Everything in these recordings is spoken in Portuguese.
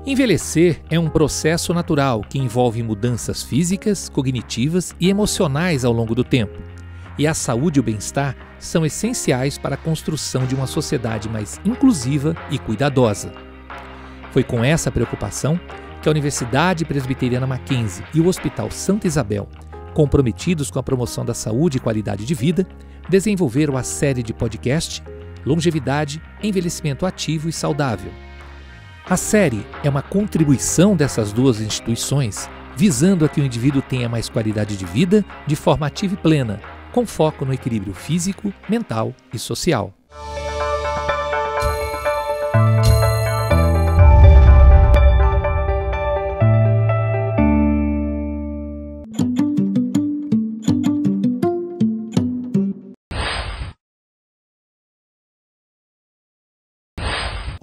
Envelhecer é um processo natural que envolve mudanças físicas, cognitivas e emocionais ao longo do tempo. E a saúde e o bem-estar são essenciais para a construção de uma sociedade mais inclusiva e cuidadosa. Foi com essa preocupação que a Universidade Presbiteriana Mackenzie e o Hospital Santa Isabel, comprometidos com a promoção da saúde e qualidade de vida, desenvolveram a série de podcast Longevidade, Envelhecimento Ativo e Saudável. A série é uma contribuição dessas duas instituições, visando a que o indivíduo tenha mais qualidade de vida de forma ativa e plena, com foco no equilíbrio físico, mental e social.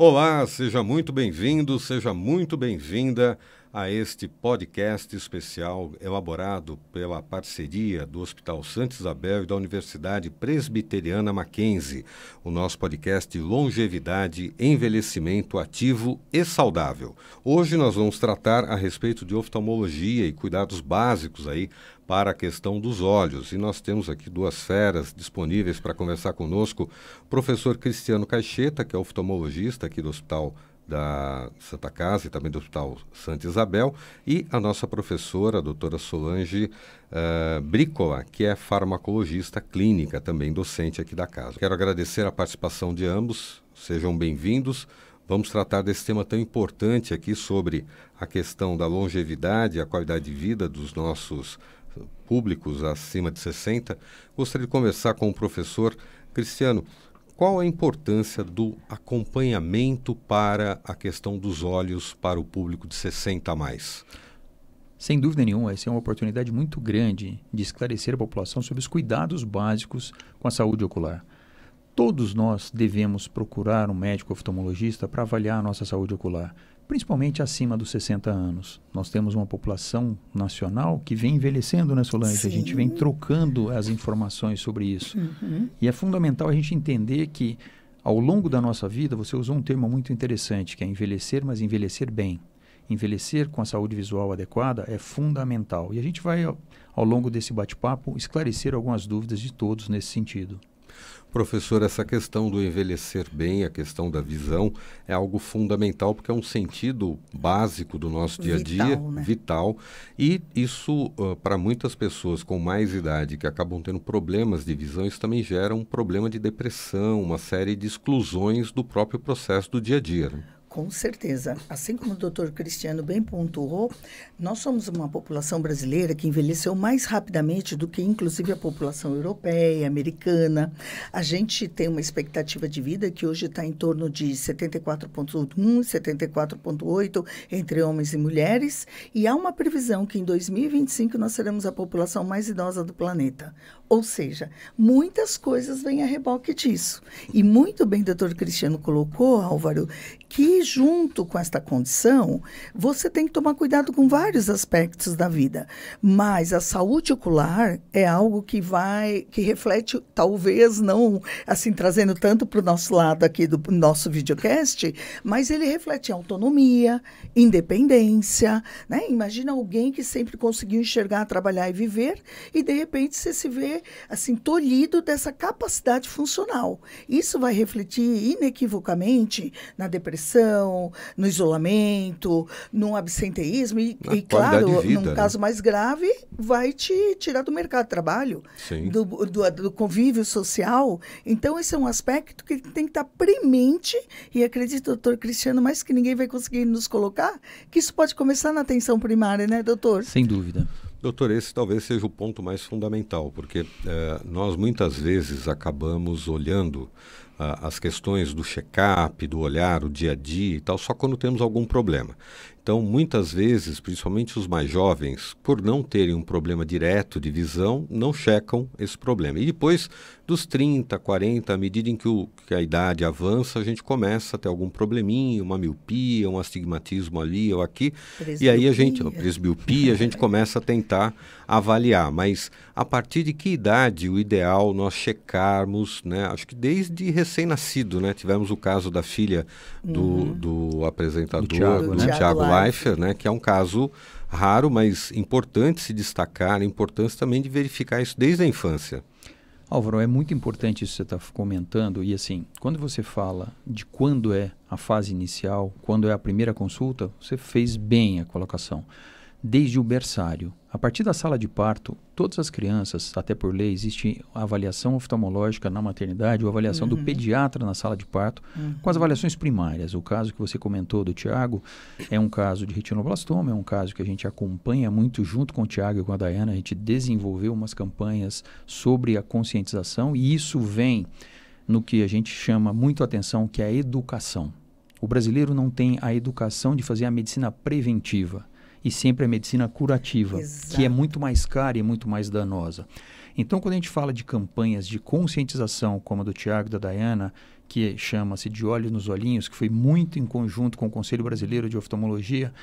Olá, seja muito bem-vindo, seja muito bem-vinda a este podcast especial elaborado pela parceria do Hospital Santa Isabel e da Universidade Presbiteriana Mackenzie, o nosso podcast Longevidade, Envelhecimento Ativo e Saudável. Hoje nós vamos tratar a respeito de oftalmologia e cuidados básicos aí para a questão dos olhos. E nós temos aqui duas feras disponíveis para conversar conosco, o professor Cristiano Caixeta, que é oftalmologista aqui do Hospital da Santa Casa e também do Hospital Santa Isabel, e a nossa professora, a doutora Solange Bricola, que é farmacologista clínica, também docente aqui da casa. Quero agradecer a participação de ambos, sejam bem-vindos. Vamos tratar desse tema tão importante aqui sobre a questão da longevidade e a qualidade de vida dos nossos públicos acima de 60. Gostaria de conversar com o professor Cristiano. Qual a importância do acompanhamento para a questão dos olhos para o público de 60 a mais? Sem dúvida nenhuma, essa é uma oportunidade muito grande de esclarecer a população sobre os cuidados básicos com a saúde ocular. Todos nós devemos procurar um médico oftalmologista para avaliar a nossa saúde ocular, principalmente acima dos 60 anos. Nós temos uma população nacional que vem envelhecendo, né, Solange? Sim. A gente vem trocando as informações sobre isso. E é fundamental a gente entender que, ao longo da nossa vida, você usou um termo muito interessante, que é envelhecer, mas envelhecer bem. Envelhecer com a saúde visual adequada é fundamental. E a gente vai, ao longo desse bate-papo, esclarecer algumas dúvidas de todos nesse sentido. Professor, essa questão do envelhecer bem, a questão da visão, é algo fundamental porque é um sentido básico do nosso dia a dia, né? Vital. E isso, para muitas pessoas com mais idade que acabam tendo problemas de visão, isso também gera um problema de depressão, uma série de exclusões do próprio processo do dia a dia, né? Com certeza. Assim como o doutor Cristiano bem pontuou, nós somos uma população brasileira que envelheceu mais rapidamente do que, inclusive, a população europeia, americana. A gente tem uma expectativa de vida que hoje está em torno de 74,1, 74,8 entre homens e mulheres. E há uma previsão que em 2025 nós seremos a população mais idosa do planeta. Ou seja, muitas coisas vêm a reboque disso. E muito bem o doutor Cristiano colocou, Álvaro, que junto com esta condição, você tem que tomar cuidado com vários aspectos da vida. Mas a saúde ocular é algo que reflete, talvez não assim trazendo tanto para o nosso lado aqui do nosso videocast, mas ele reflete autonomia, independência, né? Imagina alguém que sempre conseguiu enxergar, trabalhar e viver, e de repente você se vê assim tolhido dessa capacidade funcional. Isso vai refletir inequivocamente na depressão, no isolamento, no absenteísmo e claro, vida, num caso mais grave, vai te tirar do mercado de trabalho, do convívio social. Então, esse é um aspecto que tem que estar premente, e acredito, doutor Cristiano, mais que ninguém vai conseguir nos colocar, que isso pode começar na atenção primária, né, doutor? Sem dúvida. Doutor, esse talvez seja o ponto mais fundamental, porque nós muitas vezes acabamos olhando as questões do check-up, do olhar, o dia a dia e tal, só quando temos algum problema. Então, muitas vezes, principalmente os mais jovens, por não terem um problema direto de visão, não checam esse problema. E depois dos 30, 40, à medida em que a idade avança, a gente começa a ter algum probleminha, uma miopia, um astigmatismo ali ou aqui. E aí presbiopia, a gente começa a tentar avaliar. Mas a partir de que idade o ideal nós checarmos, né? Acho que desde recém-nascido, né? Tivemos o caso da filha do apresentador, do Thiago Leifert, né? Que é um caso raro, mas importante se destacar, a importância também de verificar isso desde a infância. Álvaro, é muito importante isso que você está comentando, e assim, quando você fala de quando é a fase inicial, quando é a primeira consulta, você fez bem a colocação. Desde o berçário. A partir da sala de parto, todas as crianças, até por lei, existe a avaliação oftalmológica na maternidade, ou a avaliação do pediatra na sala de parto, com as avaliações primárias. O caso que você comentou do Thiago é um caso de retinoblastoma, é um caso que a gente acompanha muito junto com o Thiago e com a Dayana. A gente desenvolveu umas campanhas sobre a conscientização, e isso vem no que a gente chama muito atenção, que é a educação. O brasileiro não tem a educação de fazer a medicina preventiva, e sempre a medicina curativa, Exato. que é muito mais cara e muito mais danosa. Então, quando a gente fala de campanhas de conscientização, como a do Thiago e da Dayana, que chama-se De Olhos nos Olhinhos, que foi muito em conjunto com o Conselho Brasileiro de Oftalmologia,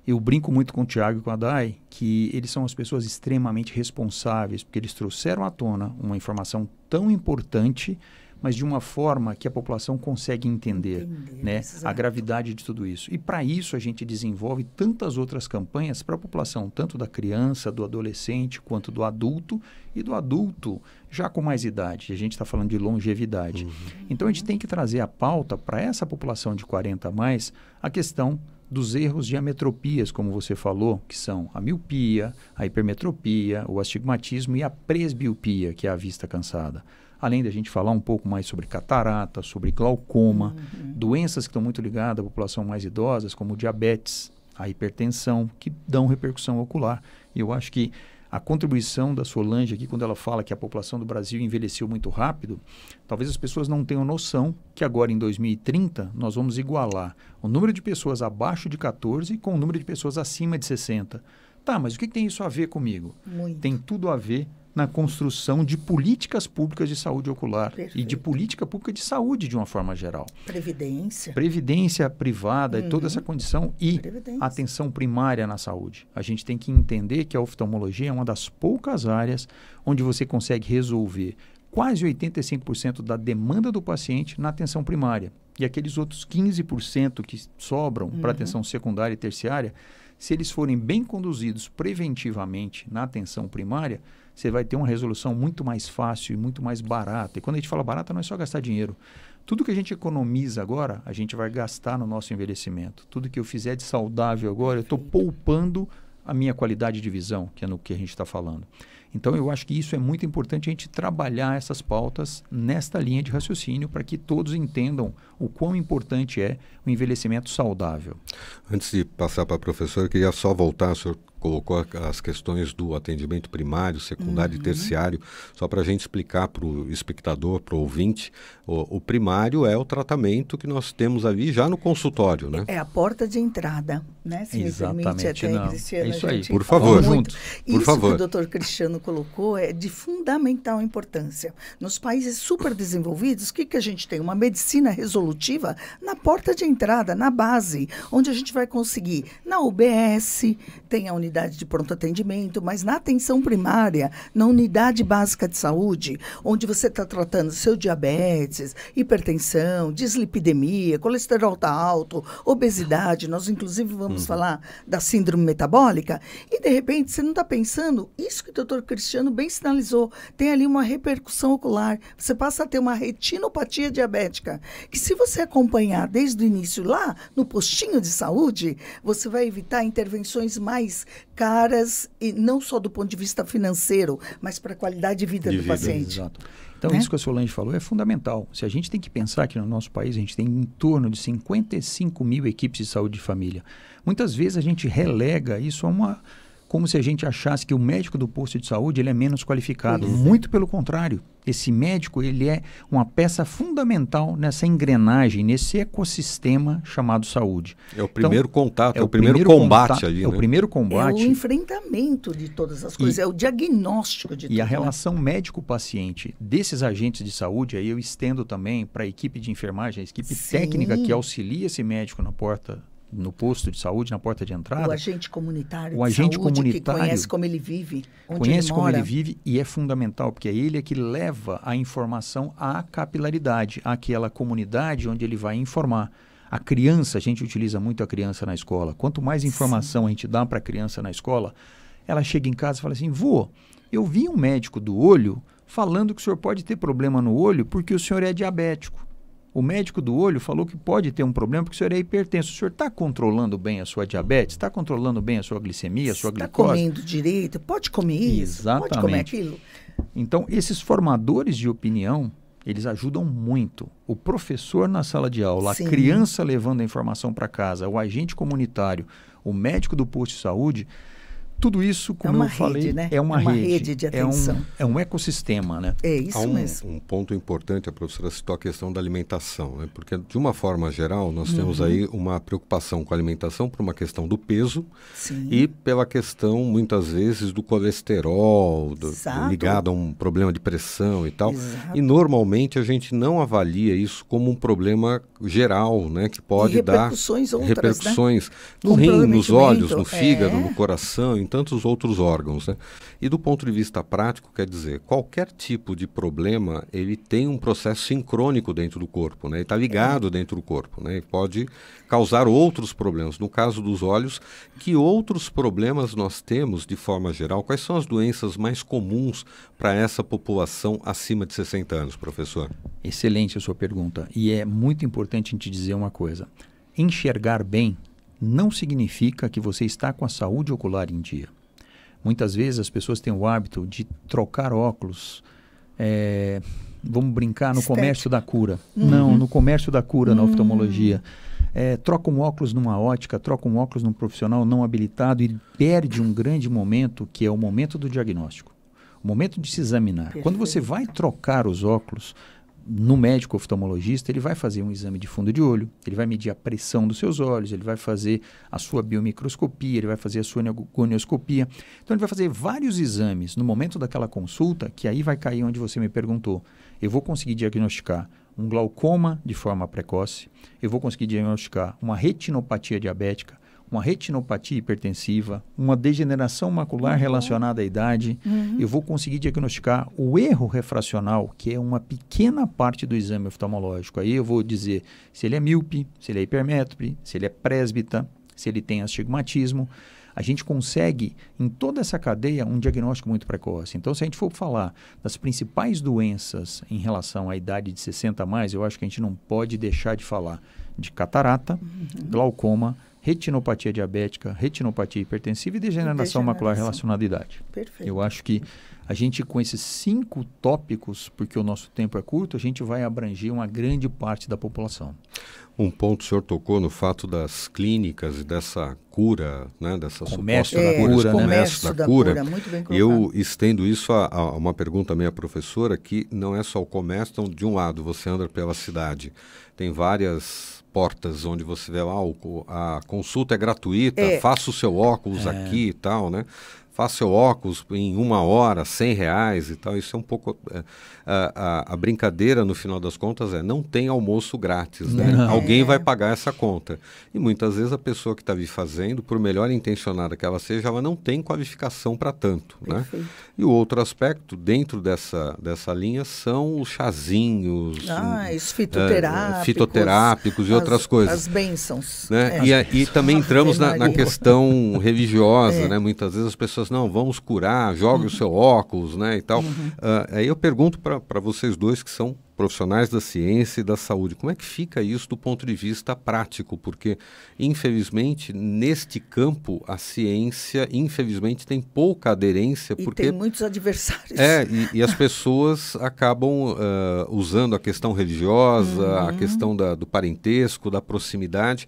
eu brinco muito com o Thiago e com a Day, que eles são as pessoas extremamente responsáveis, porque eles trouxeram à tona uma informação tão importante, mas de uma forma que a população consegue entender, né, a gravidade de tudo isso. E para isso a gente desenvolve tantas outras campanhas para a população, tanto da criança, do adolescente, quanto do adulto, e do adulto já com mais idade. A gente está falando de longevidade. Então a gente tem que trazer a pauta para essa população de 40 a mais, a questão dos erros de ametropias, como você falou, que são a miopia, a hipermetropia, o astigmatismo e a presbiopia, que é a vista cansada. Além da gente falar um pouco mais sobre catarata, sobre glaucoma, doenças que estão muito ligadas à população mais idosa, como o diabetes, a hipertensão, que dão repercussão ocular. E eu acho que a contribuição da Solange aqui, quando ela fala que a população do Brasil envelheceu muito rápido, talvez as pessoas não tenham noção que agora em 2030 nós vamos igualar o número de pessoas abaixo de 14 com o número de pessoas acima de 60. Tá, mas o que tem isso a ver comigo? Muito. Tem tudo a ver na construção de políticas públicas de saúde ocular. Perfeito. E de política pública de saúde de uma forma geral. Previdência privada e toda essa condição e Previdência. atenção primária na saúde. A gente tem que entender que a oftalmologia é uma das poucas áreas onde você consegue resolver quase 85% da demanda do paciente na atenção primária. E aqueles outros 15% que sobram para atenção secundária e terciária, se eles forem bem conduzidos preventivamente na atenção primária, você vai ter uma resolução muito mais fácil e muito mais barata. E quando a gente fala barata, não é só gastar dinheiro. Tudo que a gente economiza agora, a gente vai gastar no nosso envelhecimento. Tudo que eu fizer de saudável agora, eu estou poupando a minha qualidade de visão, que é no que a gente está falando. Então, eu acho que isso é muito importante a gente trabalhar essas pautas nesta linha de raciocínio para que todos entendam o quão importante é o envelhecimento saudável. Antes de passar para a professora, eu queria só voltar, o senhor colocou as questões do atendimento primário, secundário e terciário, só para a gente explicar para o espectador, para o ouvinte, o primário é o tratamento que nós temos ali já no consultório, né? É a porta de entrada, né? Se Exatamente, me permite, até, Cristiano, é isso aí. Por favor. Juntos. Isso Por favor. que o doutor Cristiano colocou é de fundamental importância. Nos países super desenvolvidos, o que a gente tem? Uma medicina resolutiva na porta de entrada, na base, onde a gente vai conseguir, na UBS, tem a unidade de pronto atendimento, mas na atenção primária, na unidade básica de saúde, onde você está tratando seu diabetes, hipertensão, dislipidemia, colesterol está alto, obesidade, nós inclusive vamos falar da síndrome metabólica, e de repente você não está pensando, isso que o doutor Cristiano bem sinalizou, tem ali uma repercussão ocular, você passa a ter uma retinopatia diabética, que se você acompanhar desde o início lá, no postinho de saúde, você vai evitar intervenções mais caras, e não só do ponto de vista financeiro, mas para a qualidade de vida do paciente. Exato. Então, isso que a Solange falou é fundamental. Se a gente tem que pensar que no nosso país a gente tem em torno de 55 mil equipes de saúde de família. Muitas vezes a gente relega isso a uma... como se a gente achasse que o médico do posto de saúde ele é menos qualificado. Muito pelo contrário. Esse médico ele é uma peça fundamental nessa engrenagem, nesse ecossistema chamado saúde. É o primeiro contato, é o primeiro combate ali, né? É o primeiro combate. É o enfrentamento de todas as coisas, é o diagnóstico de tudo. E a relação médico-paciente desses agentes de saúde, aí eu estendo também para a equipe de enfermagem, a equipe técnica que auxilia esse médico na porta no posto de saúde, na porta de entrada. O agente comunitário O agente saúde, comunitário que conhece como ele vive, onde conhece ele como mora. ele vive, e é fundamental, porque é ele que leva a informação à capilaridade, àquela comunidade onde ele vai informar. A criança, a gente utiliza muito a criança na escola. Quanto mais informação a gente dá para a criança na escola, ela chega em casa e fala assim: vô, eu vi um médico do olho falando que o senhor pode ter problema no olho porque o senhor é diabético. O médico do olho falou que pode ter um problema porque o senhor é hipertenso. O senhor está controlando bem a sua diabetes? Está controlando bem a sua glicemia, a sua glicose? Está comendo direito? Pode comer isso? Exatamente. Pode comer aquilo? Então, esses formadores de opinião, eles ajudam muito. O professor na sala de aula, Sim. a criança levando a informação para casa, o agente comunitário, o médico do posto de saúde, tudo isso, como eu falei, né? é uma rede de atenção. É um ecossistema, né? É isso Há mesmo. um ponto importante, a professora citou a questão da alimentação, né? Porque, de uma forma geral, nós temos aí uma preocupação com a alimentação por uma questão do peso Sim. e pela questão, muitas vezes, do colesterol, Exato. ligado a um problema de pressão e tal. Exato. E, normalmente, a gente não avalia isso como um problema geral, né? Que pode dar repercussões outras, repercussões no rim, nos Comprometimento, olhos, no fígado, é. no coração, em tantos outros órgãos, né? E do ponto de vista prático, quer dizer, qualquer tipo de problema, ele tem um processo sincrônico dentro do corpo, né? Ele está ligado dentro do corpo, né? E pode causar outros problemas. No caso dos olhos, que outros problemas nós temos de forma geral? Quais são as doenças mais comuns para essa população acima de 60 anos, professor? Excelente a sua pergunta. E é muito importante a gente dizer uma coisa. Enxergar bem não significa que você está com a saúde ocular em dia. Muitas vezes as pessoas têm o hábito de trocar óculos, vamos brincar, no Estética. comércio da cura. Não, no comércio da cura, na oftalmologia. Troca um óculos numa ótica, troca um óculos num profissional não habilitado e perde um grande momento, que é o momento do diagnóstico. O momento de se examinar. Perfeito. Quando você vai trocar os óculos no médico oftalmologista, ele vai fazer um exame de fundo de olho, ele vai medir a pressão dos seus olhos, ele vai fazer a sua biomicroscopia, ele vai fazer a sua gonioscopia. Então, ele vai fazer vários exames no momento daquela consulta, que aí vai cair onde você me perguntou. Eu vou conseguir diagnosticar um glaucoma de forma precoce, eu vou conseguir diagnosticar uma retinopatia diabética, uma retinopatia hipertensiva, uma degeneração macular relacionada à idade, eu vou conseguir diagnosticar o erro refracional, que é uma pequena parte do exame oftalmológico. Aí eu vou dizer se ele é míope, se ele é hipermétrope, se ele é presbita, se ele tem astigmatismo. A gente consegue, em toda essa cadeia, um diagnóstico muito precoce. Então, se a gente for falar das principais doenças em relação à idade de 60 a mais, eu acho que a gente não pode deixar de falar de catarata, glaucoma, retinopatia diabética, retinopatia hipertensiva e degeneração macular relacionada à idade. Perfeito. Eu acho que a gente, com esses 5 tópicos, porque o nosso tempo é curto, a gente vai abranger uma grande parte da população. Um ponto, o senhor tocou no fato das clínicas e dessa cura, né, dessa Comércio suposta da cura, esse né? comércio da cura. Muito bem colocado. Eu estendo isso a uma pergunta minha professora, que não é só o comércio. Então, de um lado, você anda pela cidade, tem várias portas onde você vê lá, a consulta é gratuita, faça o seu óculos aqui e tal, né? Faça seu óculos em 1 hora, R$100 e tal. Isso é um pouco... a brincadeira, no final das contas, não tem almoço grátis, né? Não. Alguém vai pagar essa conta. E muitas vezes a pessoa que está ali fazendo, por melhor intencionada que ela seja, ela não tem qualificação para tanto, né? E o outro aspecto, dentro dessa linha, são os chazinhos... os fitoterápicos. E outras coisas. As bênçãos. Né? E também entramos na questão religiosa, né? Muitas vezes as pessoas, não, vamos curar, jogue o seu óculos, né, e tal. Aí eu pergunto para vocês dois que são profissionais da ciência e da saúde, como é que fica isso do ponto de vista prático? Porque, infelizmente, neste campo, a ciência, infelizmente, tem pouca aderência. E porque tem muitos adversários. E as pessoas acabam usando a questão religiosa, a questão do parentesco, da proximidade,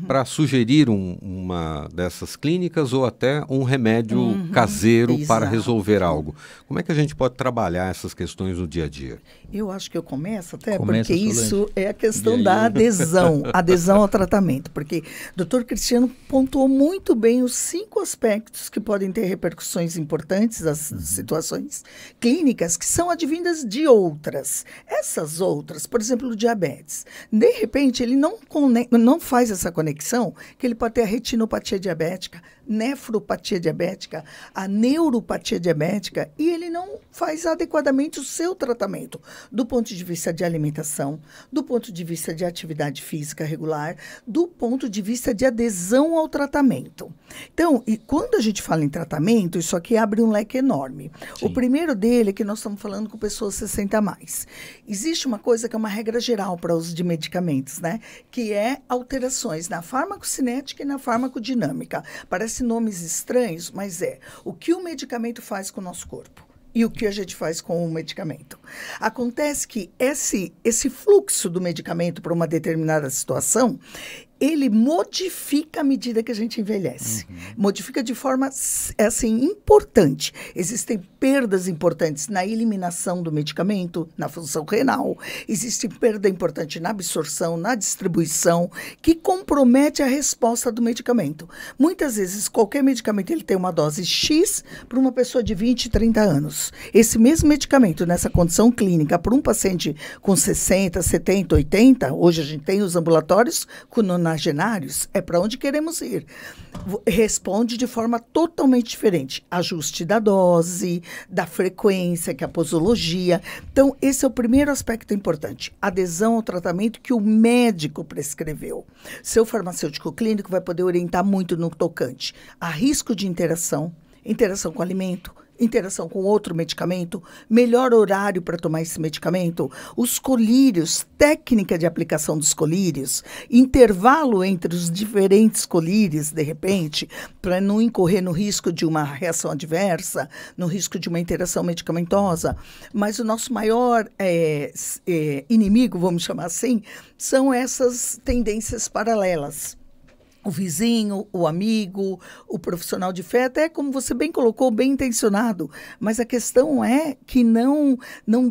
para sugerir uma dessas clínicas ou até um remédio caseiro para resolver algo. Como é que a gente pode trabalhar essas questões no dia a dia? Eu acho que eu começa até, Começa, porque Solange. isso é a questão da adesão ao tratamento, porque o Dr. Cristiano pontuou muito bem os 5 aspectos que podem ter repercussões importantes das situações clínicas que são advindas de outras. Essas outras, por exemplo, o diabetes, de repente ele não faz essa conexão que ele pode ter a retinopatia diabética, nefropatia diabética, a neuropatia diabética, e ele não faz adequadamente o seu tratamento, do ponto de vista de alimentação, do ponto de vista de atividade física regular, do ponto de vista de adesão ao tratamento. Então, e quando a gente fala em tratamento, isso aqui abre um leque enorme. Sim. O primeiro dele é que nós estamos falando com pessoas 60 a mais. Existe uma coisa que é uma regra geral para uso de medicamentos, né? Que é alterações na farmacocinética e na farmacodinâmica. Parece nomes estranhos, mas o que o medicamento faz com o nosso corpo e o que a gente faz com o medicamento. Acontece que esse fluxo do medicamento para uma determinada situação, ele modifica à medida que a gente envelhece. Modifica de forma, assim, importante. Existem perdas importantes na eliminação do medicamento, na função renal. Existe perda importante na absorção, na distribuição, que compromete a resposta do medicamento. Muitas vezes, qualquer medicamento ele tem uma dose X para uma pessoa de 20, 30 anos. Esse mesmo medicamento, nessa condição clínica, para um paciente com 60, 70, 80, hoje a gente tem os ambulatórios com nonagenários, é para onde queremos ir. Responde de forma totalmente diferente. Ajuste da dose, da frequência, que é a posologia. Então, esse é o primeiro aspecto importante. Adesão ao tratamento que o médico prescreveu. Seu farmacêutico clínico vai poder orientar muito no tocante a risco de interação com o alimento, interação com outro medicamento, melhor horário para tomar esse medicamento, os colírios, técnica de aplicação dos colírios, intervalo entre os diferentes colírios, de repente, para não incorrer no risco de uma reação adversa, no risco de uma interação medicamentosa. Mas o nosso maior inimigo, vamos chamar assim, são essas tendências paralelas. O vizinho, o amigo, o profissional de fé, até como você bem colocou, bem intencionado. Mas a questão é que não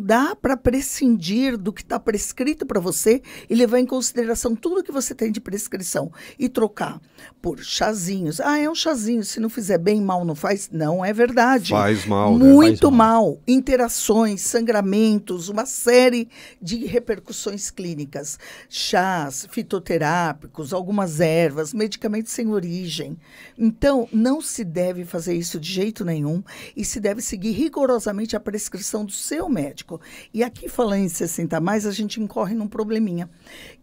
dá para prescindir do que está prescrito para você e levar em consideração tudo que você tem de prescrição e trocar por chazinhos. É um chazinho, se não fizer bem, mal não faz. Não é verdade. Faz mal, né? Muito Faz mal. Interações, sangramentos, uma série de repercussões clínicas. Chás, fitoterápicos, algumas ervas, medicamentos sem origem. Então, não se deve fazer isso de jeito nenhum e se deve seguir rigorosamente a prescrição do seu médico. E aqui, falando em 60 a mais, a gente incorre num probleminha,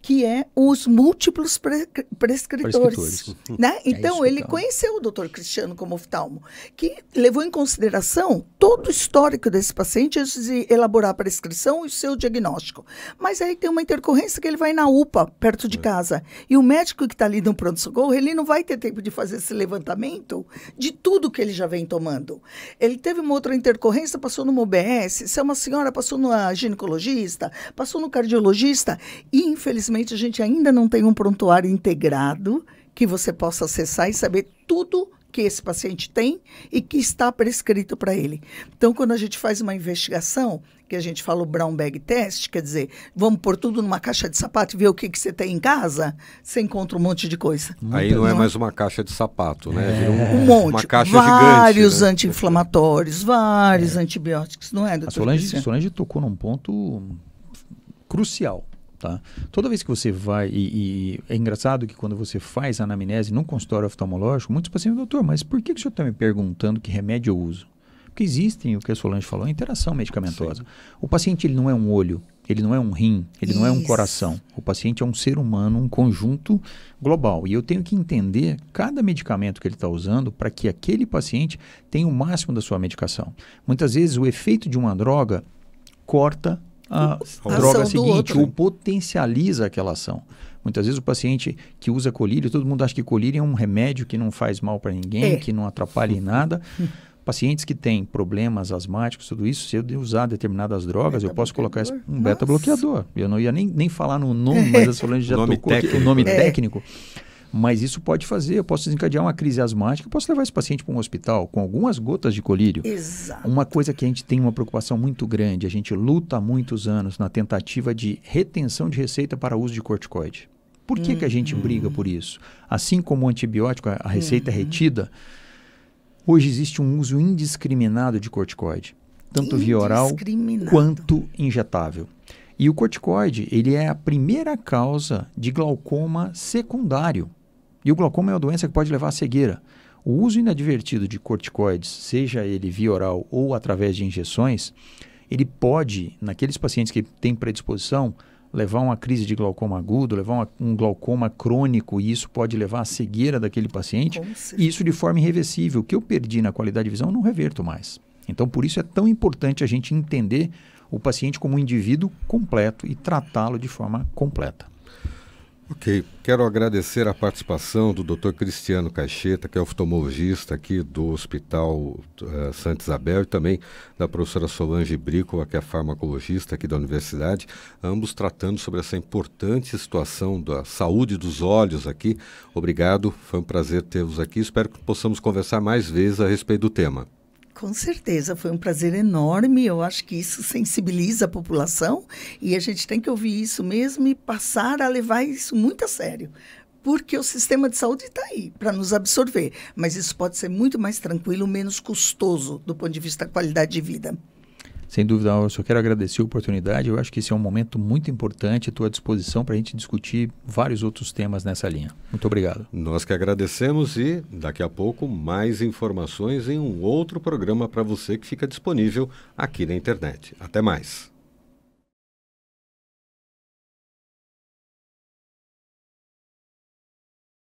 que é os múltiplos prescritores. Né? Então, ele conheceu o Dr. Cristiano como oftalmo, que levou em consideração todo o histórico desse paciente antes de elaborar a prescrição e o seu diagnóstico. Mas aí tem uma intercorrência que ele vai na UPA, perto de casa, e o médico que está ali no pronto-socorro, ele não vai ter tempo de fazer esse levantamento de tudo que ele já vem tomando. Ele teve uma outra intercorrência, passou numa UBS, se é uma senhora, passou numa ginecologista, passou no cardiologista, e infelizmente a gente ainda não tem um prontuário integrado que você possa acessar e saber tudo que esse paciente tem e que está prescrito para ele. Então, quando a gente faz uma investigação, que a gente fala o brown bag test, quer dizer, vamos pôr tudo numa caixa de sapato e ver o que você tem em casa, você encontra um monte de coisa. Aí não é mais uma caixa de sapato, né? Vira Um monte. Uma caixa vários gigante, né? anti-inflamatórios, vários antibióticos, não é, doutor? A Solange tocou num ponto crucial. Tá? Toda vez que você vai, e é engraçado que quando você faz a anamnese num consultório oftalmológico, muitos pacientes, doutor, mas por que o senhor está me perguntando que remédio eu uso? Porque existem, o que a Solange falou, a interação medicamentosa. Sim. O paciente ele não é um olho, ele não é um rim, ele não é um coração. O paciente é um ser humano, um conjunto global. E eu tenho que entender cada medicamento que ele está usando para que aquele paciente tenha o máximo da sua medicação. Muitas vezes o efeito de uma droga corta a droga seguinte, ou potencializa aquela ação. Muitas vezes o paciente que usa colírio, todo mundo acha que colírio é um remédio que não faz mal para ninguém, que não atrapalha em nada. Pacientes que têm problemas asmáticos, tudo isso, se eu usar determinadas drogas, eu posso colocar um beta-bloqueador. Eu não ia nem falar no nome, mas a Solange já tocou aqui, o nome técnico. Mas isso pode fazer, eu posso desencadear uma crise asmática, eu posso levar esse paciente para um hospital com algumas gotas de colírio. Exato. Uma coisa que a gente tem uma preocupação muito grande, a gente luta há muitos anos na tentativa de retenção de receita para uso de corticoide. Por que a gente briga por isso? Assim como o antibiótico, a receita é retida, hoje existe um uso indiscriminado de corticoide, tanto via oral quanto injetável. E o corticoide, ele é a primeira causa de glaucoma secundário. E o glaucoma é uma doença que pode levar à cegueira. O uso inadvertido de corticoides, seja ele via oral ou através de injeções, ele pode, naqueles pacientes que têm predisposição, levar a uma crise de glaucoma agudo, levar um glaucoma crônico, e isso pode levar à cegueira daquele paciente. E isso de forma irreversível. O que eu perdi na qualidade de visão, eu não reverto mais. Então, por isso é tão importante a gente entender o paciente como um indivíduo completo e tratá-lo de forma completa. Ok, quero agradecer a participação do Dr. Cristiano Caixeta, que é oftalmologista aqui do Hospital Santa Isabel, e também da professora Solange Brico, que é farmacologista aqui da universidade, ambos tratando sobre essa importante situação da saúde dos olhos aqui. Obrigado, foi um prazer tê-los aqui, espero que possamos conversar mais vezes a respeito do tema. Com certeza, foi um prazer enorme, eu acho que isso sensibiliza a população e a gente tem que ouvir isso mesmo e passar a levar isso muito a sério, porque o sistema de saúde está aí para nos absorver, mas isso pode ser muito mais tranquilo, menos custoso do ponto de vista da qualidade de vida. Sem dúvida, eu só quero agradecer a oportunidade, eu acho que esse é um momento muito importante, estou à disposição para a gente discutir vários outros temas nessa linha. Muito obrigado. Nós que agradecemos e daqui a pouco mais informações em um outro programa para você que fica disponível aqui na internet. Até mais.